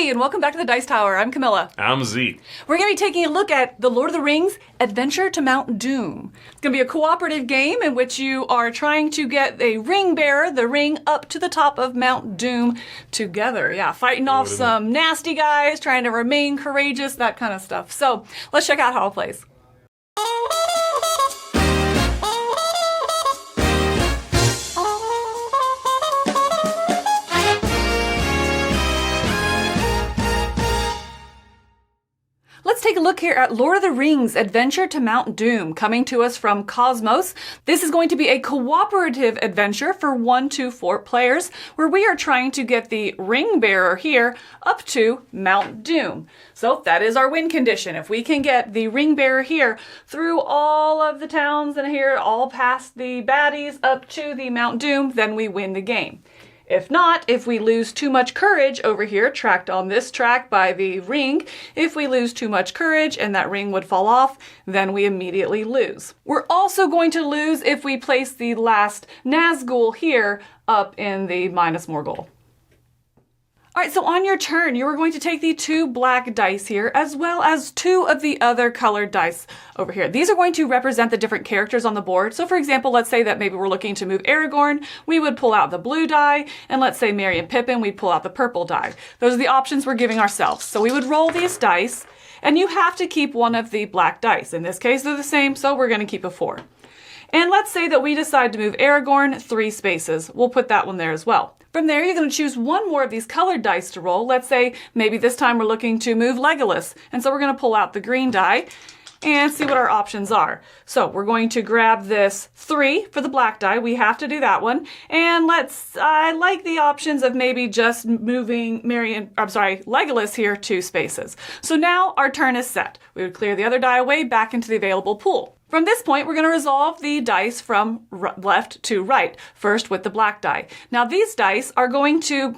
Zee, and welcome back to the Dice Tower. I'm Camilla. I'm Zee. We're going to be taking a look at the Lord of the Rings Adventure to Mount Doom. It's going to be a cooperative game in which you are trying to get a ring bearer, the ring, up to the top of Mount Doom together. Yeah, fighting off some nasty guys, trying to remain courageous, that kind of stuff. So let's check out how it plays. Let's take a look here at Lord of the Rings Adventure to Mount Doom, coming to us from Cosmos. This is going to be a cooperative adventure for 1 to 4 players, where we are trying to get the ring bearer here up to Mount Doom. So that is our win condition. If we can get the ring bearer here through all of the towns and here, all past the baddies up to the Mount Doom, then we win the game. If not, if we lose too much courage over here, tracked on this track by the ring, if we lose too much courage and that ring would fall off, then we immediately lose. We're also going to lose if we place the last Nazgul here up in the minus Morgul. Alright, so on your turn, you are going to take the 2 black dice here, as well as 2 of the other colored dice over here. These are going to represent the different characters on the board. So for example, let's say that maybe we're looking to move Aragorn, we would pull out the blue die, and let's say Merry and Pippin, we'd pull out the purple die. Those are the options we're giving ourselves. So we would roll these dice, and you have to keep one of the black dice. In this case, they're the same, so we're going to keep a 4. And let's say that we decide to move Aragorn 3 spaces. We'll put that one there as well. From there, you're going to choose one more of these colored dice to roll. Let's say maybe this time we're looking to move Legolas. And so we're going to pull out the green die and see what our options are. So we're going to grab this 3 for the black die. We have to do that one. And I like the options of maybe just moving Legolas here 2 spaces. So now our turn is set. We would clear the other die away back into the available pool. From this point, we're going to resolve the dice from left to right, first with the black die. Now these dice are going to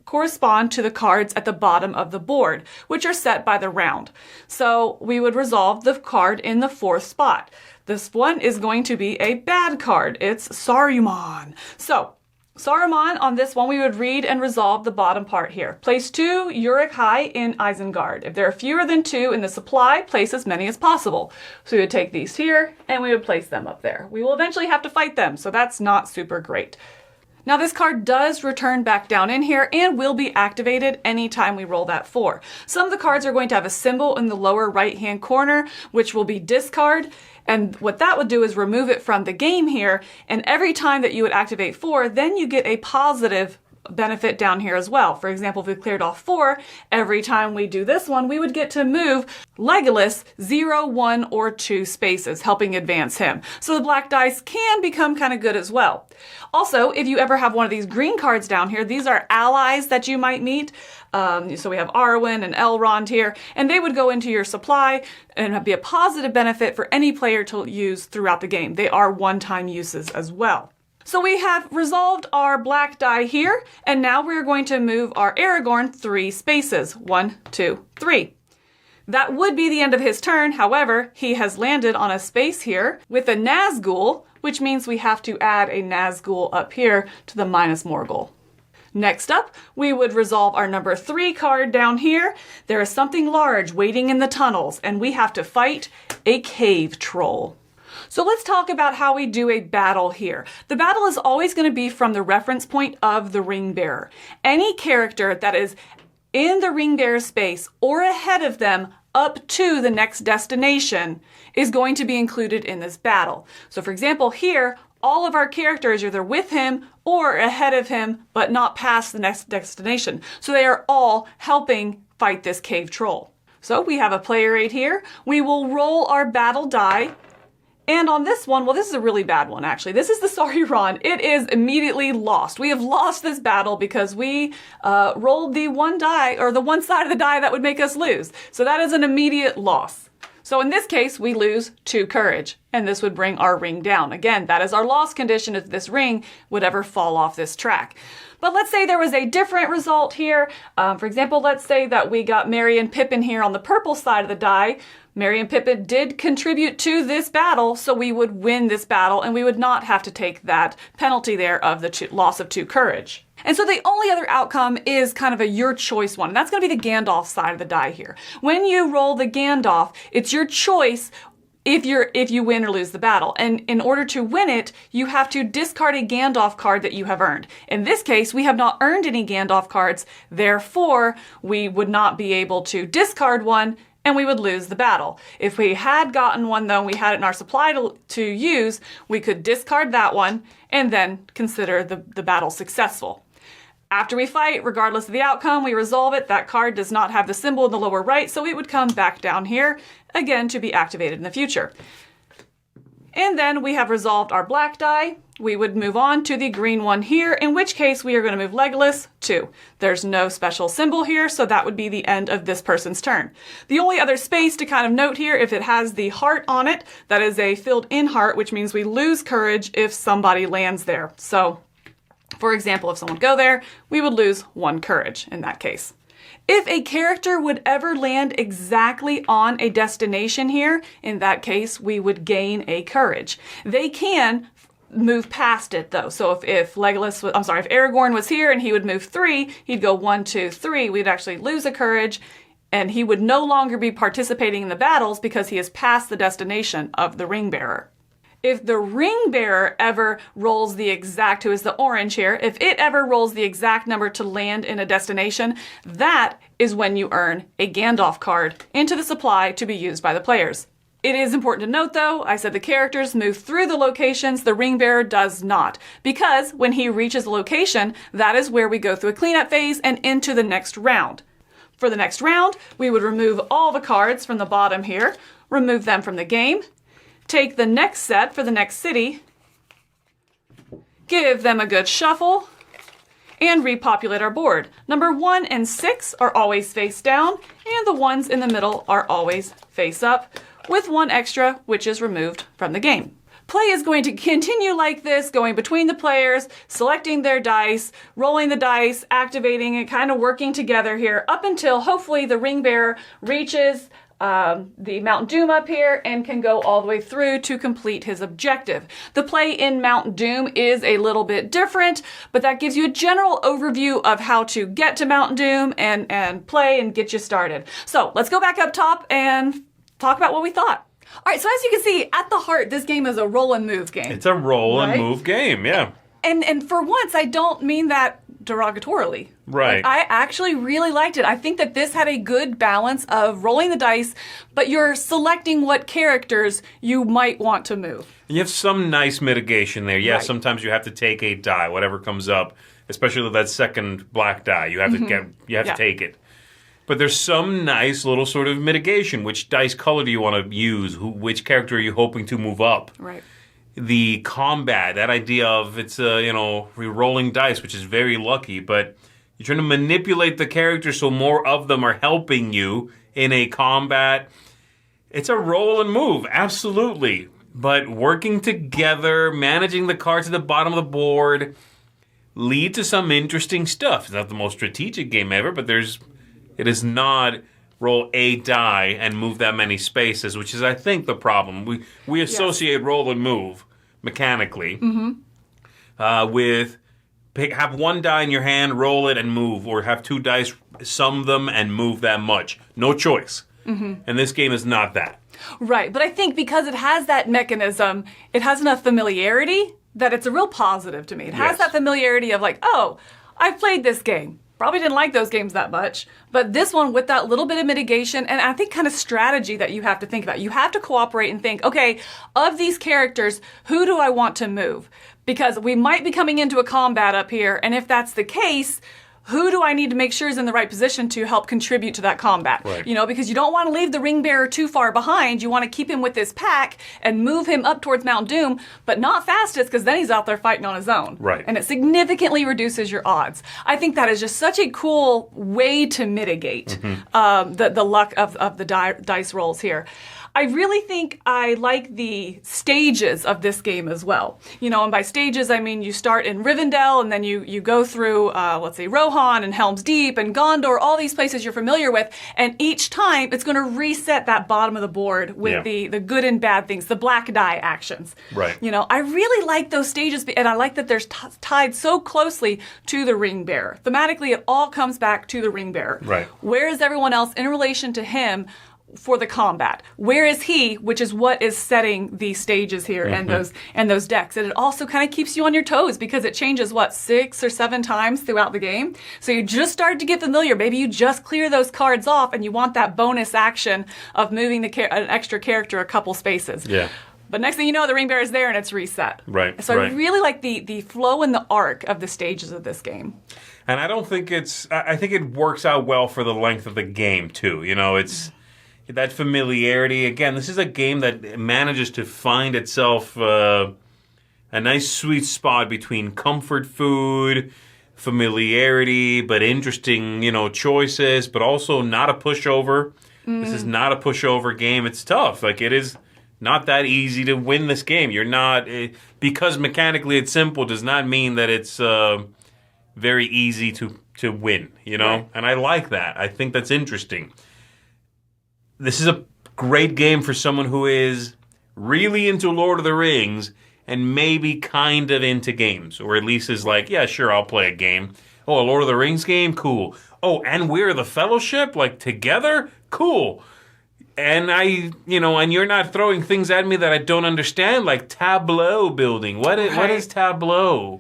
correspond to the cards at the bottom of the board, which are set by the round. So we would resolve the card in the 4th spot. This one is going to be a bad card. It's Saruman. So Saruman, on this one, we would read and resolve the bottom part here. Place 2 Uruk-hai in Isengard. If there are fewer than 2 in the supply, place as many as possible. So we would take these here, and we would place them up there. We will eventually have to fight them, so that's not super great. Now this card does return back down in here and will be activated anytime we roll that 4. Some of the cards are going to have a symbol in the lower right-hand corner, which will be discard. And what that would do is remove it from the game here. And every time that you would activate 4, then you get a positive benefit down here as well. For example, if we cleared off 4, every time we do this one, we would get to move Legolas 0, 1, or 2 spaces, helping advance him. So the black dice can become kind of good as well. Also, if you ever have one of these green cards down here, these are allies that you might meet. So we have Arwen and Elrond here, and they would go into your supply and be a positive benefit for any player to use throughout the game. They are one-time uses as well. So we have resolved our black die here, and now we're going to move our Aragorn 3 spaces. 1, 2, 3. That would be the end of his turn. However, he has landed on a space here with a Nazgul, which means we have to add a Nazgul up here to the minus Morgul. Next up, we would resolve our number 3 card down here. There is something large waiting in the tunnels, and we have to fight a cave troll. So let's talk about how we do a battle here. The battle is always going to be from the reference point of the ring bearer. Any character that is in the ring bearer space or ahead of them up to the next destination is going to be included in this battle. So for example, here, all of our characters are either with him or ahead of him, but not past the next destination. So they are all helping fight this cave troll. So we have a player aid here. We will roll our battle die. And on this one, well, this is a really bad one, actually. This is the Saruman. It is immediately lost. We have lost this battle because we rolled the one die, or the one side of the die that would make us lose. So that is an immediate loss. So in this case, we lose 2 courage, and this would bring our ring down. Again, that is our loss condition if this ring would ever fall off this track. But let's say there was a different result here. For example, let's say that we got Merry and Pippin here on the purple side of the die. Merry and Pippin did contribute to this battle, so we would win this battle, and we would not have to take that penalty there of the loss of 2 courage. And so the only other outcome is kind of a your choice one, and that's going to be the Gandalf side of the die here. When you roll the Gandalf, it's your choice if you win or lose the battle. And in order to win it, you have to discard a Gandalf card that you have earned. In this case, we have not earned any Gandalf cards, therefore we would not be able to discard one, and we would lose the battle. If we had gotten one, though, and we had it in our supply to use, we could discard that one and then consider the battle successful. After we fight, regardless of the outcome, we resolve it. That card does not have the symbol in the lower right, so it would come back down here, again, to be activated in the future. And then we have resolved our black die. We would move on to the green one here, in which case we are going to move Legolas 2. There's no special symbol here, so that would be the end of this person's turn. The only other space to kind of note here, if it has the heart on it, that is a filled-in heart, which means we lose courage if somebody lands there. So, for example, if someone go there, we would lose 1 courage in that case. If a character would ever land exactly on a destination here, in that case, we would gain a courage. They can move past it though. So if Aragorn was here and he would move 3, he'd go 1, 2, 3, we'd actually lose a courage, and he would no longer be participating in the battles because he has passed the destination of the ring bearer. If the ring bearer ever rolls the exact, who is the orange here, if it ever rolls the exact number to land in a destination, that is when you earn a Gandalf card into the supply to be used by the players. It is important to note though, I said the characters move through the locations, the ring bearer does not. Because when he reaches a location, that is where we go through a cleanup phase and into the next round. For the next round, we would remove all the cards from the bottom here, remove them from the game, take the next set for the next city, give them a good shuffle, and repopulate our board. Number 1 and 6 are always face down, and the ones in the middle are always face up, with 1 extra, which is removed from the game. Play is going to continue like this, going between the players, selecting their dice, rolling the dice, activating it, kind of working together here, up until hopefully the ring bearer reaches the Mount Doom up here and can go all the way through to complete his objective. The play in Mount Doom is a little bit different, but that gives you a general overview of how to get to Mount Doom and play and get you started. So let's go back up top and talk about what we thought. All right, so as you can see, at the heart, this game is a roll and move game. It's a roll and move game, yeah. And for once, I don't mean that derogatorily. Right. Like, I actually really liked it. I think that this had a good balance of rolling the dice, but you're selecting what characters you might want to move. You have some nice mitigation there. Yeah, Right. Sometimes you have to take a die, whatever comes up, especially that second black die. You have to take it. But there's some nice little sort of mitigation. Which dice color do you want to use? Which character are you hoping to move up? Right. The combat, that idea of it's re-rolling dice, which is very lucky, but you're trying to manipulate the characters so more of them are helping you in a combat. It's a roll and move, absolutely. But working together, managing the cards at the bottom of the board, lead to some interesting stuff. It's not the most strategic game ever, but it is not roll a die and move that many spaces, which is, I think, the problem. We associate roll and move mechanically with have 1 die in your hand, roll it and move, or have 2 dice, sum them and move that much. No choice. And this game is not that. Right, but I think because it has that mechanism, it has enough familiarity that it's a real positive to me. It has that familiarity of like, oh, I've played this game. Probably didn't like those games that much, but this one with that little bit of mitigation and I think kind of strategy that you have to think about. You have to cooperate and think, okay, of these characters, who do I want to move? Because we might be coming into a combat up here, and if that's the case, who do I need to make sure is in the right position to help contribute to that combat? Right. You know, because you don't want to leave the ring bearer too far behind. You want to keep him with his pack and move him up towards Mount Doom, but not fastest, because then he's out there fighting on his own. Right. And it significantly reduces your odds. I think that is just such a cool way to mitigate the luck of the dice rolls here. I really think I like the stages of this game as well. You know, and by stages, I mean you start in Rivendell, and then you go through, let's say, Rohan and Helm's Deep and Gondor, all these places you're familiar with, and each time it's going to reset that bottom of the board with the good and bad things, the black die actions. Right. You know, I really like those stages, and I like that they're tied so closely to the ring bearer. Thematically, it all comes back to the ring bearer. Right. Where is everyone else in relation to him for the combat? Where is he, which is what is setting the stages here and those decks. And it also kind of keeps you on your toes, because it changes, 6 or 7 times throughout the game. So you just started to get familiar. Maybe you just clear those cards off and you want that bonus action of moving an extra character a couple spaces. Yeah. But next thing you know, the ring bearer is there and it's reset. Right. So I really like the flow and the arc of the stages of this game. And I don't think I think it works out well for the length of the game, too. You know, it's that familiarity. Again, this is a game that manages to find itself a nice sweet spot between comfort food, familiarity, but interesting, choices, but also not a pushover. This is not a pushover game. It's tough. Like, it is not that easy to win this game. You're not, because mechanically it's simple does not mean that it's very easy to win, Right. And I like that. I think that's interesting. This is a great game for someone who is really into Lord of the Rings and maybe kind of into games, or at least is like, yeah, sure, I'll play a game. Oh, a Lord of the Rings game? Cool. Oh, and we're the Fellowship? Like, together? Cool. And and you're not throwing things at me that I don't understand, like tableau building. What is tableau?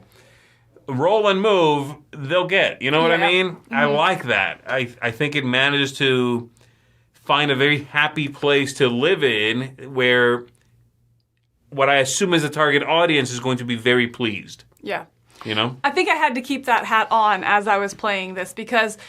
Roll and move, they'll get. You know what I mean? Mm-hmm. I like that. I think it manages to find a very happy place to live in, where what I assume is the target audience is going to be very pleased. Yeah. I think I had to keep that hat on as I was playing this, because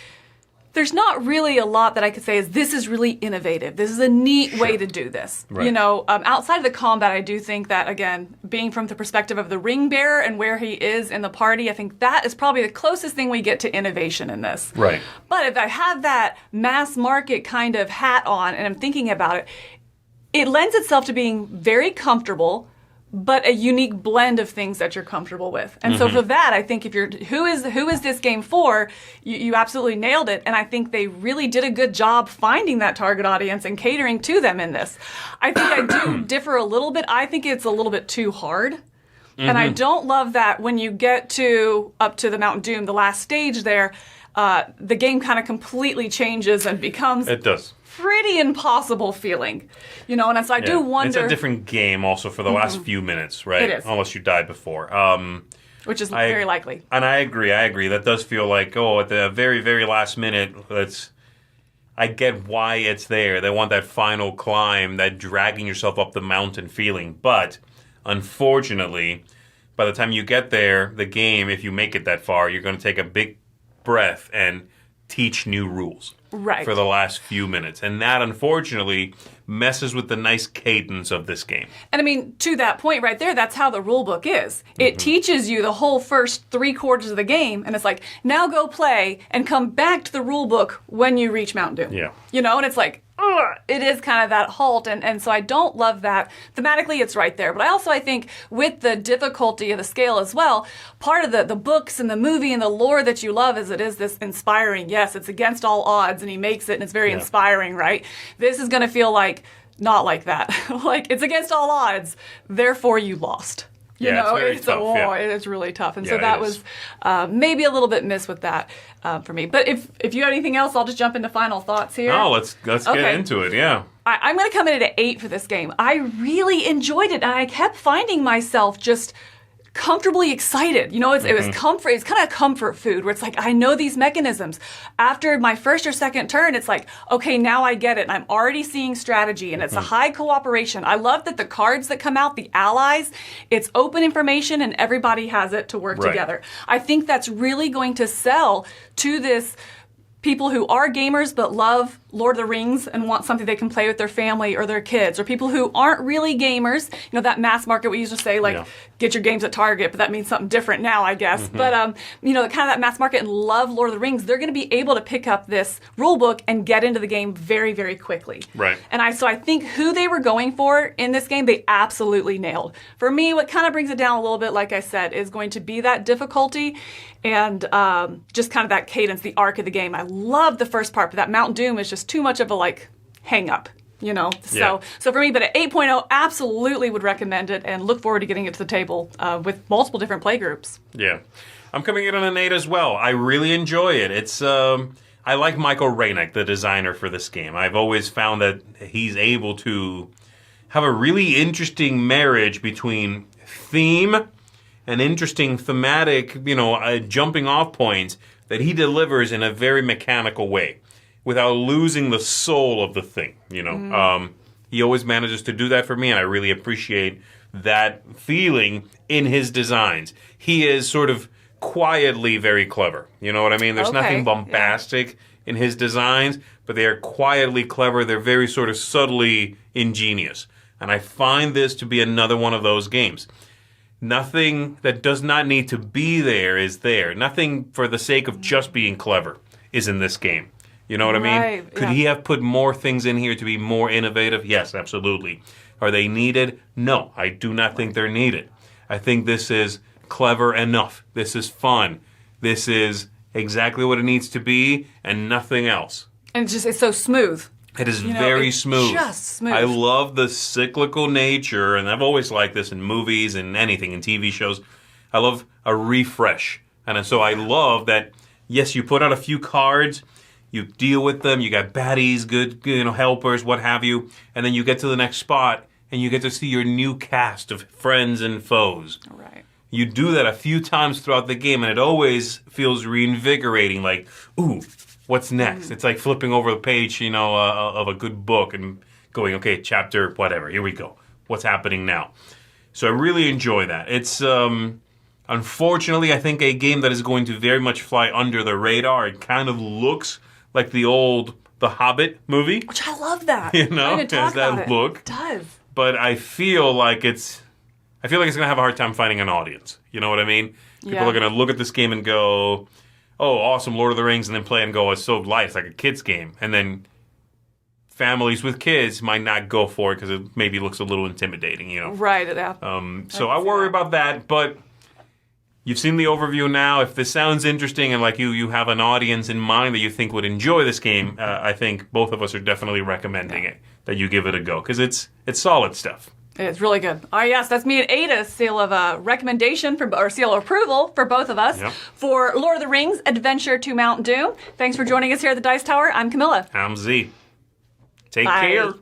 there's not really a lot that I could say is this is really innovative. This is a neat way to do this. Right. Outside of the combat, I do think that, again, being from the perspective of the ring bearer and where he is in the party, I think that is probably the closest thing we get to innovation in this. Right. But if I have that mass market kind of hat on and I'm thinking about it, it lends itself to being very comfortable, but a unique blend of things that you're comfortable with. And so for that, I think if you're, who is this game for, you absolutely nailed it. And I think they really did a good job finding that target audience and catering to them in this. I think I do differ a little bit. I think it's a little bit too hard. And I don't love that when you get up to the Mount Doom, the last stage there, the game kind of completely changes and becomes... It does. Pretty impossible feeling, and so I do wonder. It's a different game also for the last few minutes, right? It is. Unless you died before. Which is very likely. And I agree. That does feel like, at the very, very last minute, I get why it's there. They want that final climb, that dragging yourself up the mountain feeling. But, unfortunately, by the time you get there, the game, if you make it that far, you're going to take a big breath and teach new rules. Right. For the last few minutes. And that, unfortunately, messes with the nice cadence of this game. And I mean, to that point right there, that's how the rule book is. It teaches you the whole first 3/4 of the game, and it's like, now go play and come back to the rule book when you reach Mount Doom. Yeah. And it's like, it is kind of that halt, and so I don't love that. Thematically, it's right there. But I think with the difficulty of the scale as well, part of the books and the movie and the lore that you love is it is this inspiring, yes, it's against all odds, and he makes it, and it's very inspiring, right? This is going to feel like, not like that. Like, it's against all odds, therefore you lost. It's very tough. It's really tough. And so that was maybe a little bit missed with that for me. But if you have anything else, I'll just jump into final thoughts here. Oh, let's get into it, yeah. I'm going to come in at an 8 for this game. I really enjoyed it, and I kept finding myself just comfortably excited. You know, it was comfort. It's kind of comfort food where it's like, I know these mechanisms. After my first or second turn, it's like, okay, now I get it. And I'm already seeing strategy, and it's a high cooperation. I love that the cards that come out, the allies, it's open information and everybody has it to work together. I think that's really going to sell to this people who are gamers but love Lord of the Rings and want something they can play with their family or their kids, or people who aren't really gamers. You know, that mass market, we used to say, like, get your games at Target, but that means something different now, I guess. But, you know, kind of that mass market and love Lord of the Rings, they're going to be able to pick up this rule book and get into the game very, very quickly. Right. And so I think who they were going for in this game, they absolutely nailed. For me, what kind of brings it down a little bit, like I said, is going to be that difficulty and just kind of that cadence, the arc of the game. I love the first part, but that Mount Doom is just too much of a, like, hang up, you know? So for me, but at 8.0, absolutely would recommend it and look forward to getting it to the table with multiple different play groups. Yeah. I'm coming in on an 8 as well. I really enjoy it. It's I like Michael Raynick, the designer for this game. I've always found that he's able to have a really interesting marriage between theme and interesting thematic, you know, jumping off points that he delivers in a very mechanical way without losing the soul of the thing, you know. He always manages to do that for me, and I really appreciate that feeling in his designs. He is sort of quietly very clever. You know what I mean? There's nothing bombastic in his designs, but they are quietly clever. They're very sort of subtly ingenious. And I find this to be another one of those games. Nothing that does not need to be there is there. Nothing for the sake of just being clever is in this game. You know what I mean? Could he have put more things in here to be more innovative? Yes, absolutely. Are they needed? No, I do not think they're needed. I think this is clever enough. This is fun. This is exactly what it needs to be and nothing else. And it's so smooth. It is very smooth. Just smooth. I love the cyclical nature, and I've always liked this in movies and anything, in TV shows. I love a refresh. And so I love that, yes, you put out a few cards, you deal with them, you got baddies, good helpers, what have you, and then you get to the next spot, and you get to see your new cast of friends and foes. Right. You do that a few times throughout the game, and it always feels reinvigorating, like, ooh, what's next? It's like flipping over the page, of a good book and going, okay, chapter, whatever, here we go. What's happening now? So I really enjoy that. It's, unfortunately, I think a game that is going to very much fly under the radar. It kind of looks like the Hobbit movie. Which I love that. You know, it has that look. It does. But I feel like it's going to have a hard time finding an audience. You know what I mean? People are going to look at this game and go, oh, awesome, Lord of the Rings, and then play and go, it's so light, it's like a kid's game. And then families with kids might not go for it because it maybe looks a little intimidating, you know? Right. Yeah. So I worry about that, but you've seen the overview now. If this sounds interesting and like you have an audience in mind that you think would enjoy this game, I think both of us are definitely recommending it, that you give it a go, because it's solid stuff. It's really good. Oh, yes, that's me and Ada's seal of recommendation or seal of approval for both of us for Lord of the Rings Adventure to Mount Doom. Thanks for joining us here at the Dice Tower. I'm Camilla. I'm Zee. Take Bye. care.